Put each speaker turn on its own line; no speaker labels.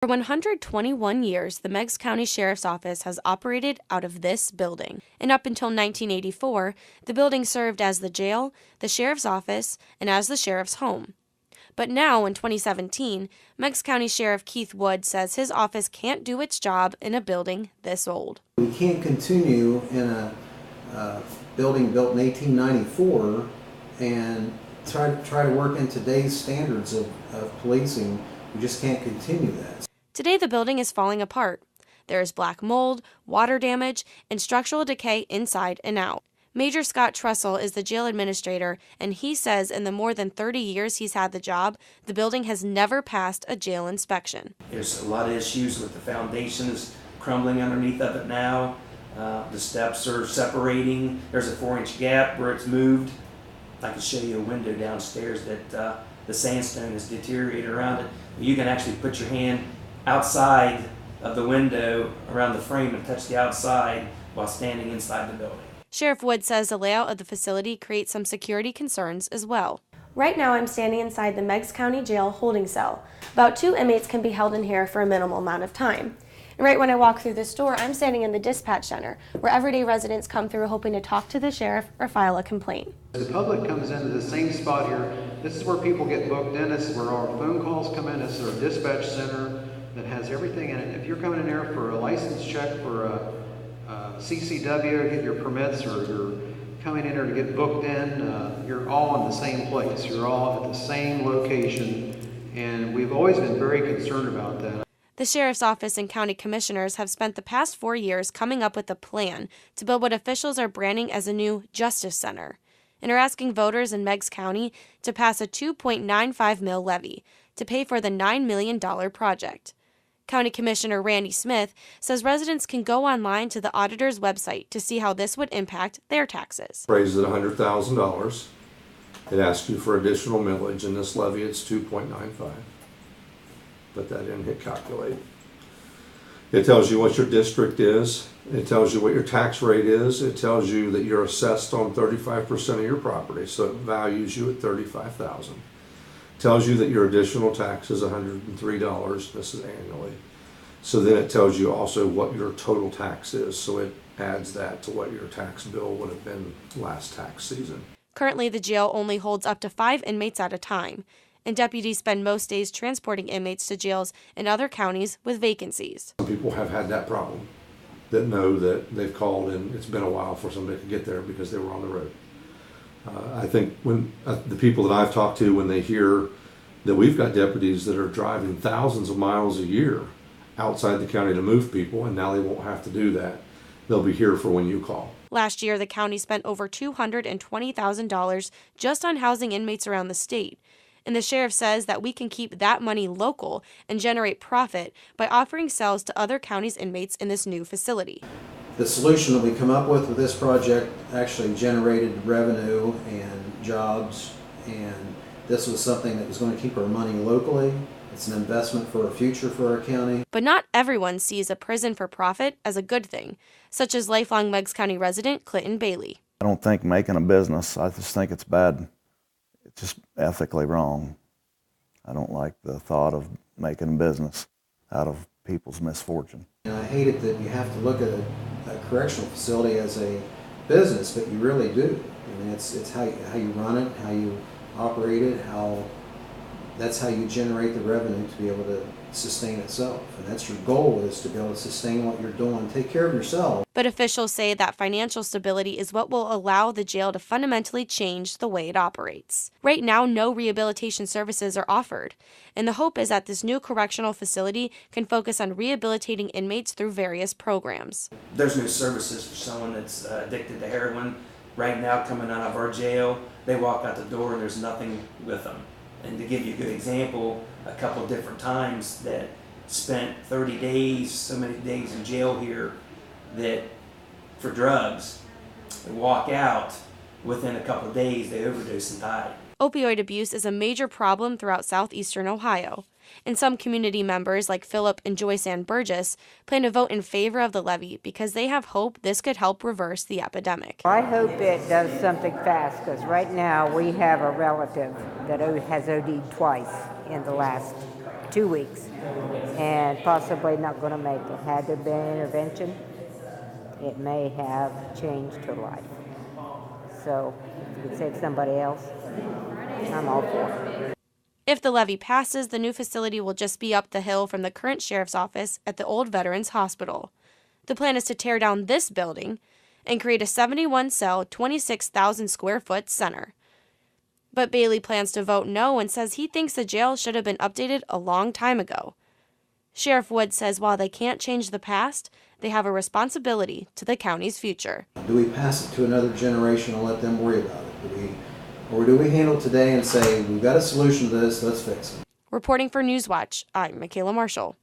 For 121 years, the Meigs County Sheriff's Office has operated out of this building, and up until 1984, the building served as the jail, the sheriff's office, and as the sheriff's home. But now, in 2017, Meigs County Sheriff Keith Wood says his office can't do its job in a building this old.
We can't continue in a building built in 1894 and try to work in today's standards of policing. We just can't continue that.
Today, the building is falling apart. There is black mold, water damage, and structural decay inside and out. Major Scott Trussell is the jail administrator, and he says in the more than 30 years he's had the job, the building has never passed a jail inspection.
There's a lot of issues with the foundations crumbling underneath of it now. The steps are separating. There's a 4-inch gap where it's moved. I can show you a window downstairs that the sandstone has deteriorated around it. You can actually put your hand outside of the window around the frame and touch the outside while standing inside the building.
Sheriff Wood says the layout of the facility creates some security concerns as well.
Right now I'm standing inside the Meigs County Jail holding cell. About 2 inmates can be held in here for a minimal amount of time. And right when I walk through this door, I'm standing in the dispatch center, where everyday residents come through hoping to talk to the sheriff or file a complaint.
The public comes into the same spot here. This is where people get booked in. This is where our phone calls come in. This is our dispatch center that has everything in it. If you're coming in there for a license check for a CCW, get your permits, or you're coming in there to get booked in, you're all in the same place. You're all at the same location, and we've always been very concerned about that.
The Sheriff's Office and County Commissioners have spent the past 4 years coming up with a plan to build what officials are branding as a new Justice Center, and are asking voters in Meigs County to pass a $2.95 million levy to pay for the $9 million project. County Commissioner Randy Smith says residents can go online to the auditor's website to see how this would impact their taxes.
Raised at $100,000. It asks you for additional millage. In this levy, it's 2.95. Put that in, hit calculate. It tells you what your district is. It tells you what your tax rate is. It tells you that you're assessed on 35% of your property, so it values you at $35,000. Tells you that your additional tax is $103. This is annually. So then it tells you also what your total tax is. So it adds that to what your tax bill would have been last tax season.
Currently, the jail only holds up to 5 inmates at a time, and deputies spend most days transporting inmates to jails in other counties with vacancies.
Some people have had that problem, that know that they've called and it's been a while for somebody to get there because they were on the road. I think when the people that I've talked to, when they hear that we've got deputies that are driving thousands of miles a year outside the county to move people, and now they won't have to do that, they'll be here for when you call.
Last year, the county spent over $220,000 just on housing inmates around the state. And the sheriff says that we can keep that money local and generate profit by offering cells to other counties' inmates in this new facility.
The solution that we come up with this project actually generated revenue and jobs, and this was something that was going to keep our money locally. It's an investment for a future for our county.
But not everyone sees a prison for profit as a good thing, such as lifelong Meigs County resident Clinton Bailey.
I don't think making a business, I just think it's bad. It's just ethically wrong. I don't like the thought of making a business out of people's misfortune.
And I hate it that you have to look at a correctional facility as a business, but you really do. I mean, it's how you run it, how you operate it, that's how you generate the revenue to be able to sustain itself. And that's your goal, is to be able to sustain what you're doing, take care of yourself.
But officials say that financial stability is what will allow the jail to fundamentally change the way it operates. Right now, no rehabilitation services are offered, and the hope is that this new correctional facility can focus on rehabilitating inmates through various programs.
There's no services for someone that's addicted to heroin. Right now, coming out of our jail, they walk out the door and there's nothing with them. And to give you a good example, a couple different times that spent 30 days, so many days in jail here, that for drugs, they walk out, within a couple of days they overdose and die.
Opioid abuse is a major problem throughout southeastern Ohio, and some community members like Philip and Joyce Ann Burgess plan to vote in favor of the levy because they have hope this could help reverse the epidemic.
I hope it does something fast, because right now we have a relative that has OD'd twice in the last 2 weeks. and possibly not going to make it. Had there been intervention, it may have changed her life. So if you could save somebody else, I'm all for it.
If the levy passes, the new facility will just be up the hill from the current sheriff's office at the old Veterans Hospital. The plan is to tear down this building and create a 71-cell, 26,000 square foot center. But Bailey plans to vote no and says he thinks the jail should have been updated a long time ago. Sheriff Wood says while they can't change the past, they have a responsibility to the county's future.
Do we pass it to another generation and let them worry about it? Or do we handle today and say, we've got a solution to this, let's fix it?
Reporting for Newswatch, I'm Michaela Marshall.